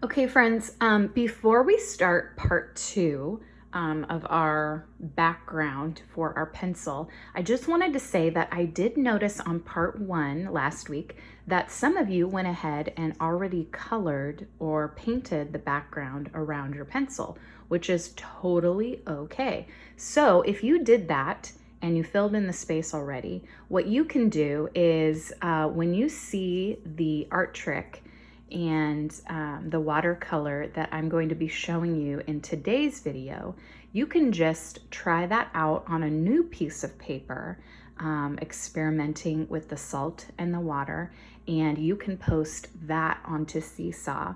Okay, friends, before we start part two of our background for our pencil, I just wanted to say that I did notice on part one last week that some of you went ahead and already colored or painted the background around your pencil, which is totally okay. So if you did that and you filled in the space already, what you can do is when you see the art trick and the watercolor that I'm going to be showing you in today's video, you can just try that out on a new piece of paper, experimenting with the salt and the water, and you can post that onto Seesaw.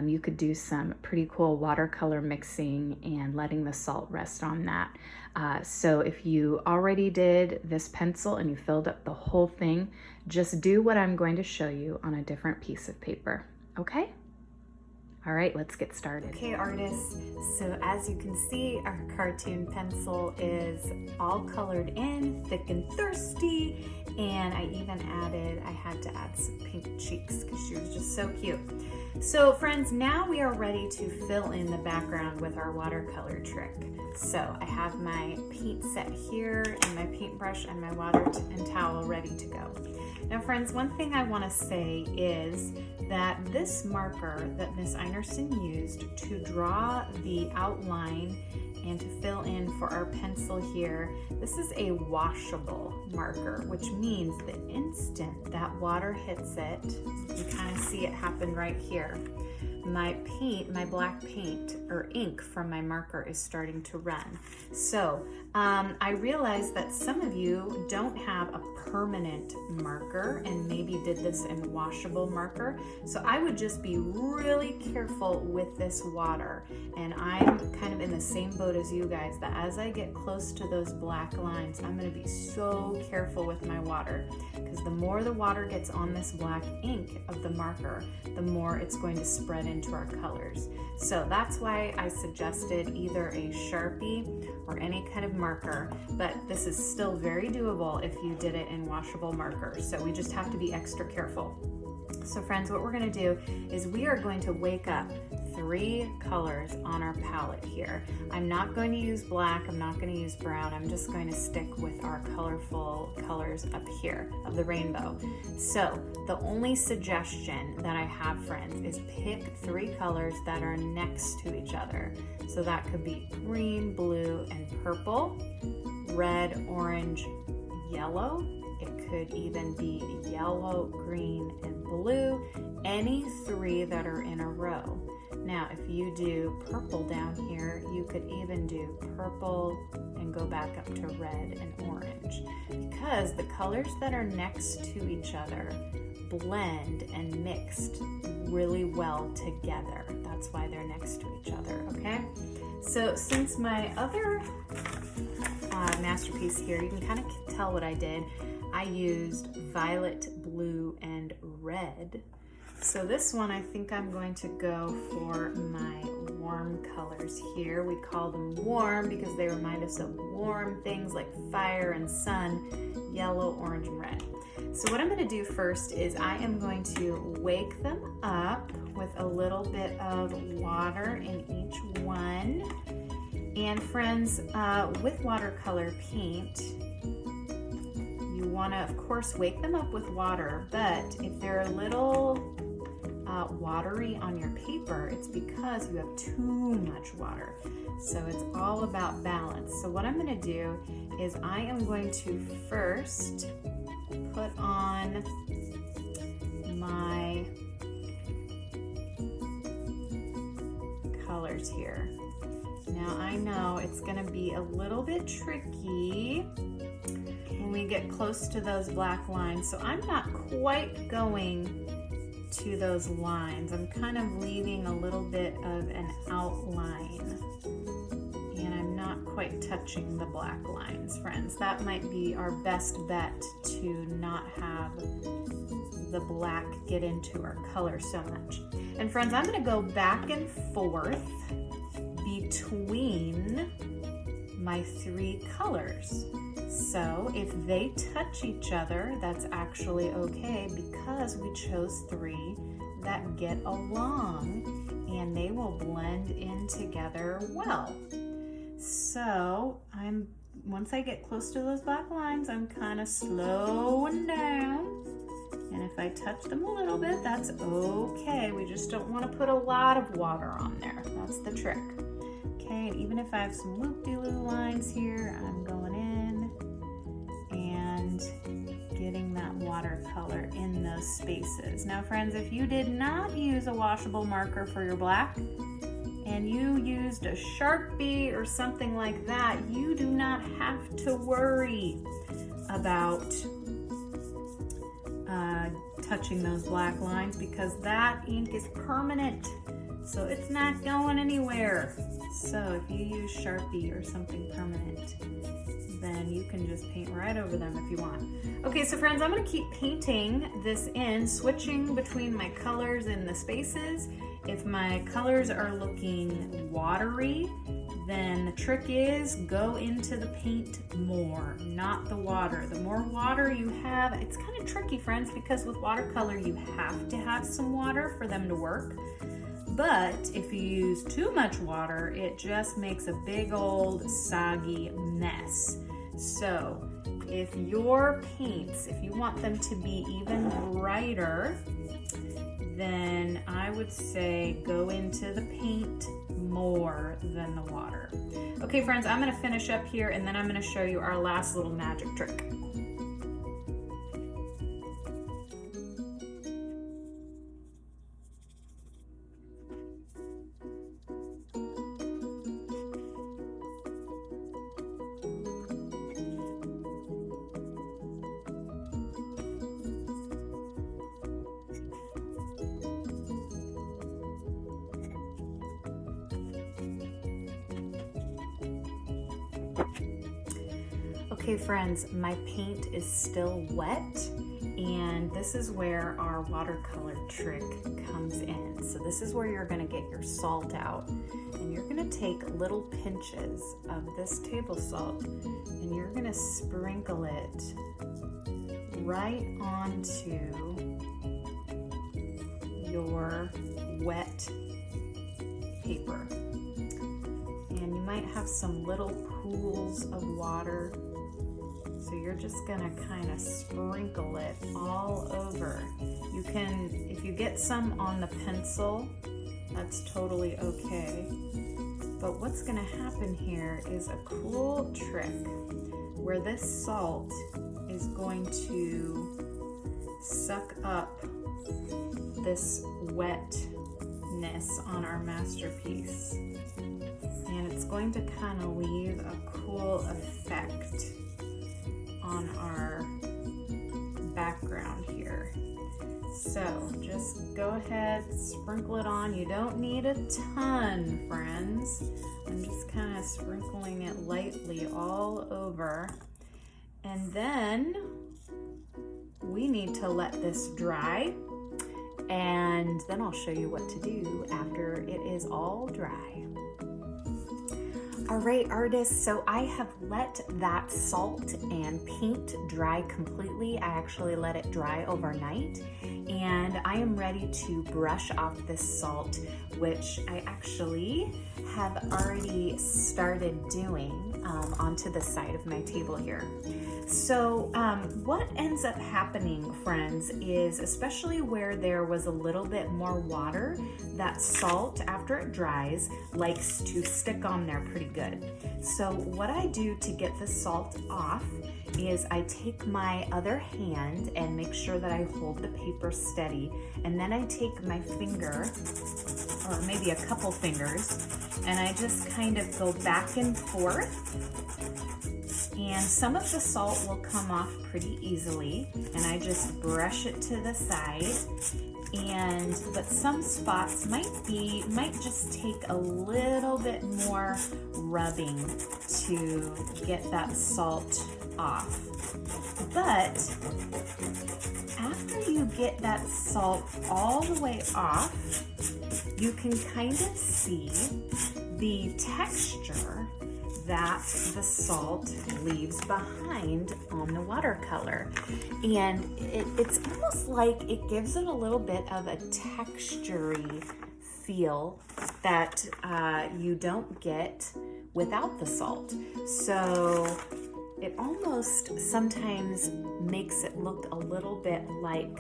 You could do some pretty cool watercolor mixing and letting the salt rest on that. So if you already did this pencil and you filled up the whole thing, just do what I'm going to show you on a different piece of paper, okay? All right, let's get started. Okay, artists, so as you can see, our cartoon pencil is all colored in, thick and thirsty, and I had to add some pink cheeks because she was just so cute. So friends, now we are ready to fill in the background with our watercolor trick. So I have my paint set here and my paintbrush and my water and towel ready to go. Now friends, one thing I want to say is that this marker that Miss Einerson used to draw the outline and to fill in for our pencil here, this is a washable marker, which means the instant that water hits it, you kind of see it happen right here. My black paint or ink from my marker is starting to run. So I realize that some of you don't have a permanent marker and maybe did this in washable marker. So I would just be really careful with this water. And I'm kind of in the same boat as you guys, that as I get close to those black lines, I'm gonna be so careful with my water, because the more the water gets on this black ink of the marker, the more it's going to spread into our colors. So that's why I suggested either a Sharpie or any kind of marker, but this is still very doable if you did it in washable marker. So we just have to be extra careful. So friends, what we're gonna do is we are going to wake up 3 colors on our palette here. I'm not going to use black, I'm not going to use brown, I'm just going to stick with our colorful colors up here of the rainbow. So the only suggestion that I have, friends, is pick 3 colors that are next to each other. So that could be green, blue, and purple, red, orange, yellow. It could even be yellow, green, and blue, any 3 that are in a row. Now, if you do purple down here, you could even do purple and go back up to red and orange, because the colors that are next to each other blend and mixed really well together. That's why they're next to each other, okay? So since my other masterpiece here, you can kind of tell what I did. I used violet, blue, and red. So this one, I think I'm going to go for my warm colors here. We call them warm because they remind us of warm things like fire and sun, yellow, orange, and red. So what I'm going to do first is I am going to wake them up with a little bit of water in each one. And friends, with watercolor paint, you want to, of course, wake them up with water, but if they're a little watery on your paper, it's because you have too much water. So it's all about balance. So what I'm going to do is I am going to first put on my colors here. Now I know it's going to be a little bit tricky when we get close to those black lines. So I'm not quite going to those lines. I'm kind of leaving a little bit of an outline, and I'm not quite touching the black lines, friends. That might be our best bet to not have the black get into our color so much. And friends, I'm going to go back and forth between my 3 colors. So if they touch each other, that's actually okay because we chose 3 that get along and they will blend in together well. So once I get close to those black lines, I'm kind of slowing down. And if I touch them a little bit, that's okay. We just don't want to put a lot of water on there. That's the trick. Okay, and even if I have some loop-de-loo lines here, I'm going in and getting that watercolor in those spaces. Now friends, if you did not use a washable marker for your black and you used a Sharpie or something like that, you do not have to worry about touching those black lines, because that ink is permanent, so it's not going anywhere. So if you use Sharpie or something permanent, then you can just paint right over them if you want. Okay, so friends, I'm gonna keep painting this in, switching between my colors in the spaces. If my colors are looking watery, then the trick is go into the paint more, not the water. The more water you have, it's kind of tricky, friends, because with watercolor you have to have some water for them to work. But if you use too much water, it just makes a big old soggy mess. So if your paints, if you want them to be even brighter, then I would say go into the paint more than the water. Okay friends, I'm gonna finish up here and then I'm gonna show you our last little magic trick. Okay friends, my paint is still wet, and this is where our watercolor trick comes in. So this is where you're gonna get your salt out, and you're gonna take little pinches of this table salt and you're gonna sprinkle it right onto your wet paper. And you might have some little pools of water. So you're just gonna kind of sprinkle it all over. You can, if you get some on the pencil, that's totally okay. But what's gonna happen here is a cool trick where this salt is going to suck up this wetness on our masterpiece. And it's going to kind of leave a cool effect on our background here. So just go ahead, sprinkle it on. You don't need a ton, friends. I'm just kind of sprinkling it lightly all over. And then we need to let this dry, and then I'll show you what to do after it is all dry. All right, artists, so I have let that salt and paint dry completely. I actually let it dry overnight, and I am ready to brush off this salt, which I actually have already started doing onto the side of my table here. So what ends up happening, friends, is especially where there was a little bit more water, that salt, after it dries, likes to stick on there pretty good. So what I do to get the salt off is I take my other hand and make sure that I hold the paper steady, and then I take my finger, or maybe a couple fingers, and I just kind of go back and forth. And some of the salt will come off pretty easily, and I just brush it to the side. But some spots might just take a little bit more rubbing to get that salt off. But after you get that salt all the way off, you can kind of see the texture that the salt leaves behind on the watercolor. And it's almost like it gives it a little bit of a textury feel that you don't get without the salt. So it almost sometimes makes it look a little bit like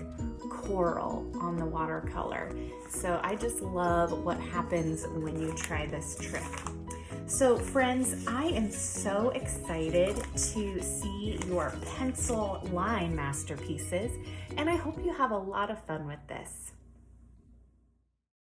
coral on the watercolor. So I just love what happens when you try this trick. So friends, I am so excited to see your pencil line masterpieces, and I hope you have a lot of fun with this.